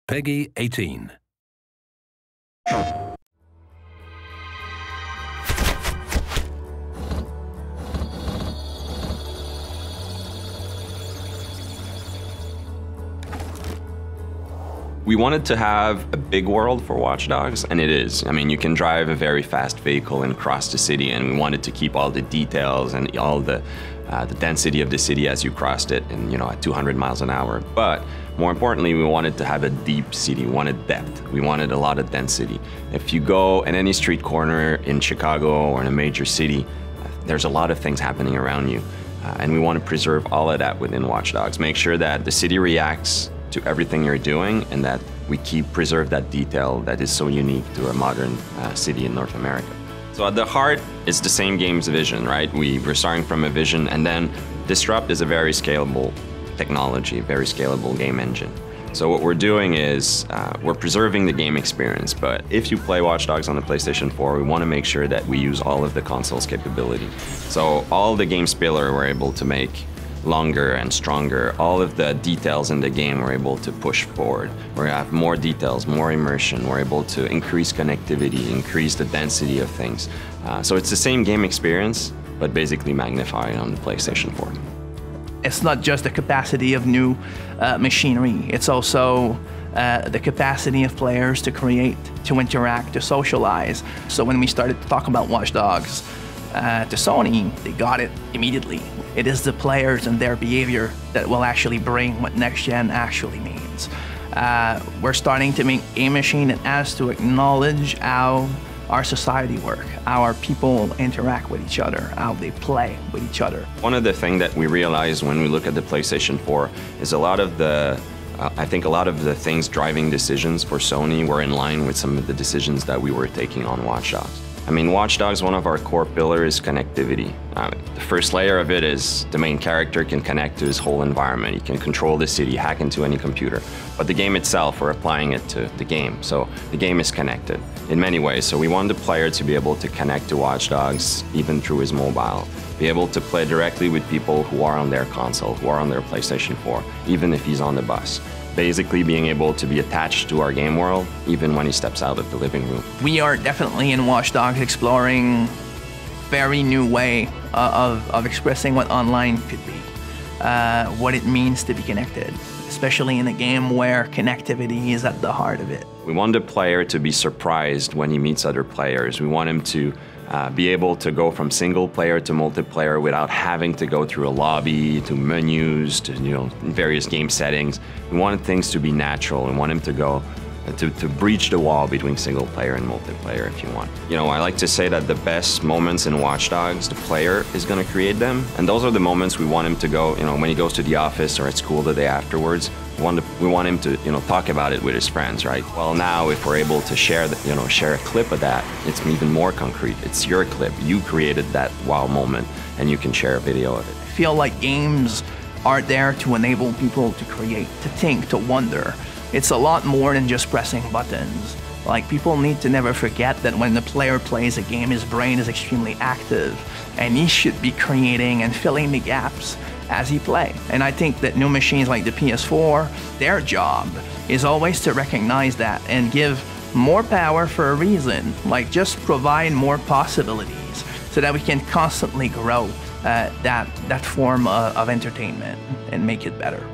Peggy 18. We wanted to have a big world for Watch Dogs, and it is. I mean, you can drive a very fast vehicle and cross the city, and we wanted to keep all the details and all the density of the city as you crossed it, and at 200 miles an hour. But more importantly, we wanted to have a deep city. We wanted depth. We wanted a lot of density. If you go in any street corner in Chicago or in a major city, there's a lot of things happening around you, and we want to preserve all of that within Watch Dogs. Make sure that the city reacts to everything you're doing, and that we preserve that detail that is so unique to a modern city in North America. So at the heart, it's the same game's vision, right? We're starting from a vision, and then Disrupt is a very scalable technology, very scalable game engine. So what we're doing is we're preserving the game experience, but if you play Watch Dogs on the PlayStation 4, we want to make sure that we use all of the console's capability. So all the game spiller we're able to make longer and stronger. All of the details in the game we're able to push forward. We have more details, more immersion. We're able to increase connectivity, increase the density of things. So it's the same game experience, but basically magnified on the PlayStation 4. It's not just the capacity of new machinery, it's also the capacity of players to create, to interact, to socialize. So when we started to talk about Watch Dogs to Sony, they got it immediately. It is the players and their behavior that will actually bring what next gen actually means. We're starting to make a machine that has to acknowledge how our society works, how our people interact with each other, how they play with each other. One of the things that we realized when we look at the PlayStation 4 is I think a lot of the things driving decisions for Sony were in line with some of the decisions that we were taking on Watch Dogs. I mean, Watch Dogs, one of our core pillars is connectivity. The first layer of it is the main character can connect to his whole environment. He can control the city, hack into any computer. But the game itself, we're applying it to the game. So the game is connected in many ways. So we want the player to be able to connect to Watch Dogs even through his mobile, be able to play directly with people who are on their console, who are on their PlayStation 4, even if he's on the bus. Basically being able to be attached to our game world, even when he steps out of the living room. We are definitely in Watch Dogs exploring very new way of expressing what online could be, what it means to be connected, especially in a game where connectivity is at the heart of it. We want the player to be surprised when he meets other players. We want him to be able to go from single player to multiplayer without having to go through a lobby, to menus, to various game settings. We wanted things to be natural and want him to go to breach the wall between single player and multiplayer if you want. I like to say that the best moments in Watch Dogs, the player is going to create them, and those are the moments we want him to go, when he goes to the office or at school the day afterwards. We want him to, talk about it with his friends, right? Well, now if we're able to share a clip of that, it's even more concrete. It's your clip. You created that wow moment, and you can share a video of it. I feel like games are there to enable people to create, to think, to wonder. It's a lot more than just pressing buttons. Like, people need to never forget that when the player plays a game, his brain is extremely active, and he should be creating and filling the gaps as he plays. And I think that new machines like the PS4, their job is always to recognize that and give more power for a reason, like just provide more possibilities so that we can constantly grow that form of entertainment and make it better.